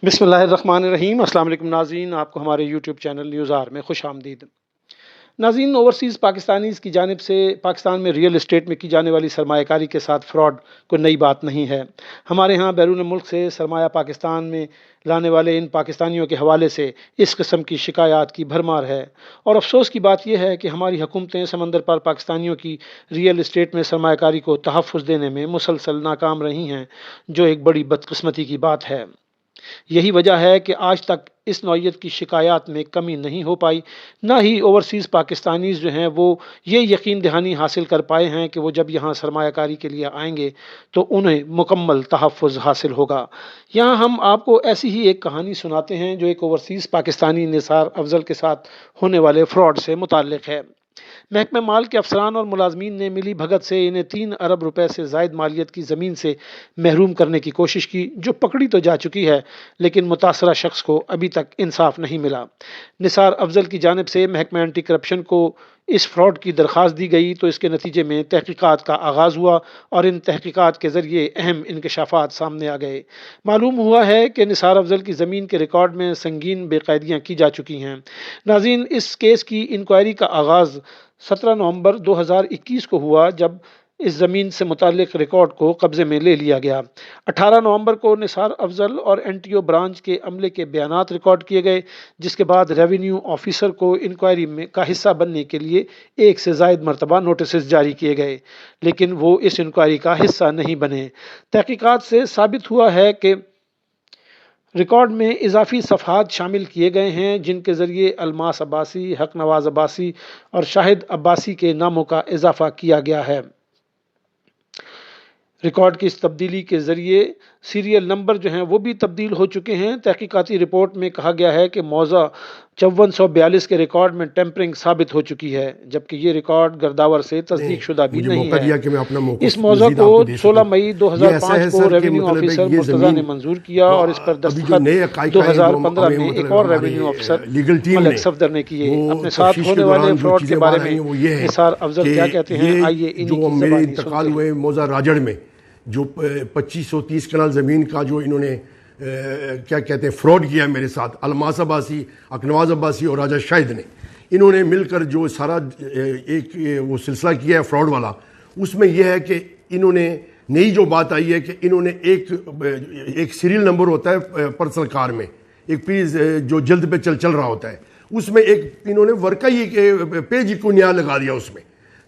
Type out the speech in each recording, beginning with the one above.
بسم اللہ الرحمن الرحیم۔ السلام علیکم ناظرین، آپ کو ہمارے یوٹیوب چینل نیوز آر میں خوش آمدید۔ ناظرین، اوورسیز پاکستانیز کی جانب سے پاکستان میں ریئل اسٹیٹ میں کی جانے والی سرمایہ کاری کے ساتھ فراڈ کوئی نئی بات نہیں ہے۔ ہمارے ہاں بیرون ملک سے سرمایہ پاکستان میں لانے والے ان پاکستانیوں کے حوالے سے اس قسم کی شکایات کی بھرمار ہے، اور افسوس کی بات یہ ہے کہ ہماری حکومتیں سمندر پر پاکستانیوں کی ریئل اسٹیٹ میں سرمایہ کاری کو تحفظ دینے میں مسلسل ناکام رہی ہیں، جو ایک بڑی بدقسمتی کی بات ہے۔ یہی وجہ ہے کہ آج تک اس نوعیت کی شکایات میں کمی نہیں ہو پائی، نہ ہی اوورسیز پاکستانیز جو ہیں وہ یہ یقین دہانی حاصل کر پائے ہیں کہ وہ جب یہاں سرمایہ کاری کے لیے آئیں گے تو انہیں مکمل تحفظ حاصل ہوگا۔ یہاں ہم آپ کو ایسی ہی ایک کہانی سناتے ہیں جو ایک اوورسیز پاکستانی نثار افضل کے ساتھ ہونے والے فراڈ سے متعلق ہے۔ محکمہ مال کے افسران اور ملازمین نے ملی بھگت سے انہیں 3 ارب روپے سے زائد مالیت کی زمین سے محروم کرنے کی کوشش کی، جو پکڑی تو جا چکی ہے، لیکن متاثرہ شخص کو ابھی تک انصاف نہیں ملا۔ نثار افضل کی جانب سے محکمہ اینٹی کرپشن کو اس فراڈ کی درخواست دی گئی تو اس کے نتیجے میں تحقیقات کا آغاز ہوا، اور ان تحقیقات کے ذریعے اہم انکشافات سامنے آ گئے۔ معلوم ہوا ہے کہ نثار افضل کی زمین کے ریکارڈ میں سنگین بے قاعدیاں کی جا چکی ہیں۔ ناظرین، اس کیس کی انکوائری کا آغاز 17 نومبر 2021 کو ہوا، جب اس زمین سے متعلق ریکارڈ کو قبضے میں لے لیا گیا۔ 18 نومبر کو نثار افضل اور NTO برانچ کے عملے کے بیانات ریکارڈ کیے گئے، جس کے بعد ریونیو آفیسر کو انکوائری میں کا حصہ بننے کے لیے 1 سے زائد مرتبہ نوٹسز جاری کیے گئے، لیکن وہ اس انکوائری کا حصہ نہیں بنے۔ تحقیقات سے ثابت ہوا ہے کہ ریکارڈ میں اضافی صفحات شامل کیے گئے ہیں، جن کے ذریعے الماس عباسی، حق نواز عباسی اور شاہد عباسی کے ناموں کا اضافہ کیا گیا ہے۔ ریکارڈ کی اس تبدیلی کے ذریعے سیریل نمبر جو ہیں وہ بھی تبدیل ہو چکے ہیں۔ تحقیقاتی رپورٹ میں کہا گیا ہے کہ موضوع 5442 کے ریکارڈ میں ٹیمپرنگ ثابت ہو چکی ہے، جبکہ یہ ریکارڈ گرداور سے تصدیق شدہ بھی نہیں ہے۔ اس موضوع کو 16 مئی 2005 کو ریونیو آفیسر مرتضیٰ نے منظور کیا، اور اس پر دستخط 2015 میں ایک اور ریونیو آفیسر ملک صفدر نے کیے۔ اپنے ساتھ ہونے والے فراڈ کے بارے میں نثار افضل کیا کہتے ہیں، آئیے انہی کی زبانی سنتے ہیں۔ موضوع راجڑ میں جو 2530 کنال زمین کا جو انہوں نے کیا کہتے ہیں فراڈ کیا میرے ساتھ، الماس عباسی، اکنواز عباسی اور راجہ شاہد نے، انہوں نے مل کر جو سارا ایک وہ سلسلہ کیا ہے فراڈ والا، اس میں یہ ہے کہ انہوں نے نئی جو بات آئی ہے کہ انہوں نے ایک سیریل نمبر ہوتا ہے پرسنل کار میں، ایک جو جلد پہ چل رہا ہوتا ہے، اس میں ایک انہوں نے ورکائی پیج کو نیا لگا دیا اس میں۔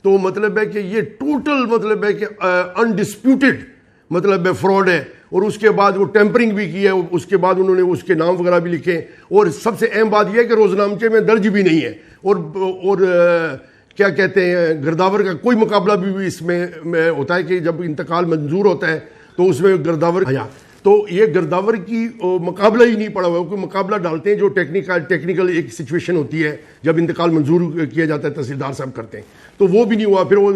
تو مطلب ہے کہ یہ ٹوٹل مطلب ہے کہ انڈسپیوٹڈ مطلب ہے فراڈ ہے، اور اس کے بعد وہ ٹیمپرنگ بھی کی ہے، اس کے بعد انہوں نے اس کے نام وغیرہ بھی لکھے، اور سب سے اہم بات یہ ہے کہ روزنامچے میں درج بھی نہیں ہے، اور کیا کہتے ہیں گرداور کا کوئی مقابلہ بھی اس میں ہوتا ہے کہ جب انتقال منظور ہوتا ہے تو اس میں گرداور تو یہ گرداور کی مقابلہ ہی نہیں پڑا ہوا، کوئی مقابلہ ڈالتے ہیں جو ٹیکنیکل ایک سچویشن ہوتی ہے جب انتقال منظور کیا جاتا ہے، تحصیلدار صاحب کرتے ہیں، تو وہ بھی نہیں ہوا۔ پھر وہ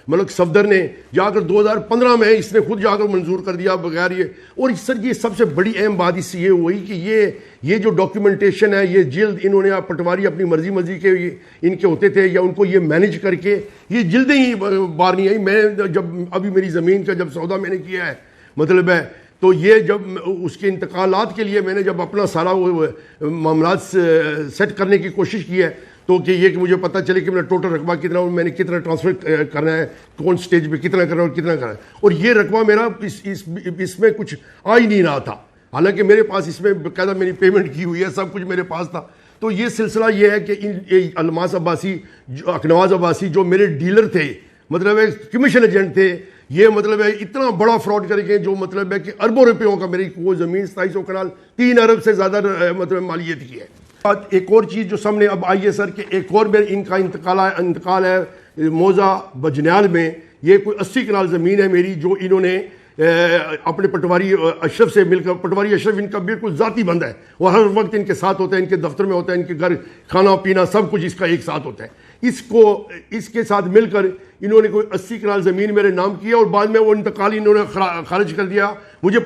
ملک صفدر نے جا کر 2015 میں اس نے خود جا کر منظور کر دیا بغیر یہ۔ اور سر یہ سب سے بڑی اہم بات اس سے یہ ہوئی کہ یہ جو ڈاکیومنٹیشن ہے، یہ جلد انہوں نے پٹواری اپنی مرضی کے ان کے ہوتے تھے، یا ان کو یہ مینج کر کے یہ جلدیں ہی باہر نہیں آئی۔ میں جب ابھی میری زمین کا جب سودا میں نے کیا ہے مطلب ہے، تو یہ جب اس کے انتقالات کے لیے میں نے جب اپنا سارا معاملات سیٹ کرنے کی کوشش کی ہے، تو کہ یہ کہ مجھے پتہ چلے کہ میرا ٹوٹل رقبہ کتنا اور میں نے کتنا ٹرانسفر کرنا ہے، کون سٹیج پہ کتنا کرنا ہے اور کتنا کرنا ہے، اور یہ رقبہ میرا اس میں کچھ آ ہی نہیں رہا تھا، حالانکہ میرے پاس اس میں باقاعدہ میری پیمنٹ کی ہوئی ہے، سب کچھ میرے پاس تھا۔ تو یہ سلسلہ یہ ہے کہ الماس عباسی، اکنواز عباسی جو میرے ڈیلر تھے، مطلب کمیشن ایجنٹ تھے، یہ مطلب ہے اتنا بڑا فراڈ کر کے جو مطلب ہے کہ اربوں روپیوں کا میری وہ زمین 2700 کنال 3 ارب سے زیادہ مطلب مالیت کی ہے۔ ایک اور چیز جو سامنے اب آئی ہے سر کہ ایک اور ان کا انتقال ہے موضع بجنیال میں، یہ کوئی 80 کنال زمین ہے میری، جو انہوں نے اپنے پٹواری اشرف سے مل کر، پٹواری اشرف ان کا بالکل ذاتی بند ہے، وہ ہر وقت ان کے ساتھ ہوتا ہے، ان کے دفتر میں ہوتا ہے، ان کے گھر کھانا پینا سب کچھ اس کا ایک ساتھ ہوتا ہے۔ اس کے ساتھ مل کر انہوں نے کوئی 80 کنال زمین میرے نام کیا، اور بعد میں وہ انتقال انہوں نے خارج کر دیا۔ مجھے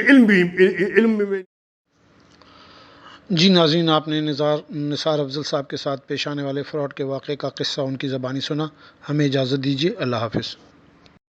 علم میں جی ناظرین، آپ نے نثار افضل صاحب کے ساتھ پیش آنے والے فراڈ کے واقعے کا قصہ ان کی زبانی سنا۔ ہمیں اجازت دیجیے، اللہ حافظ۔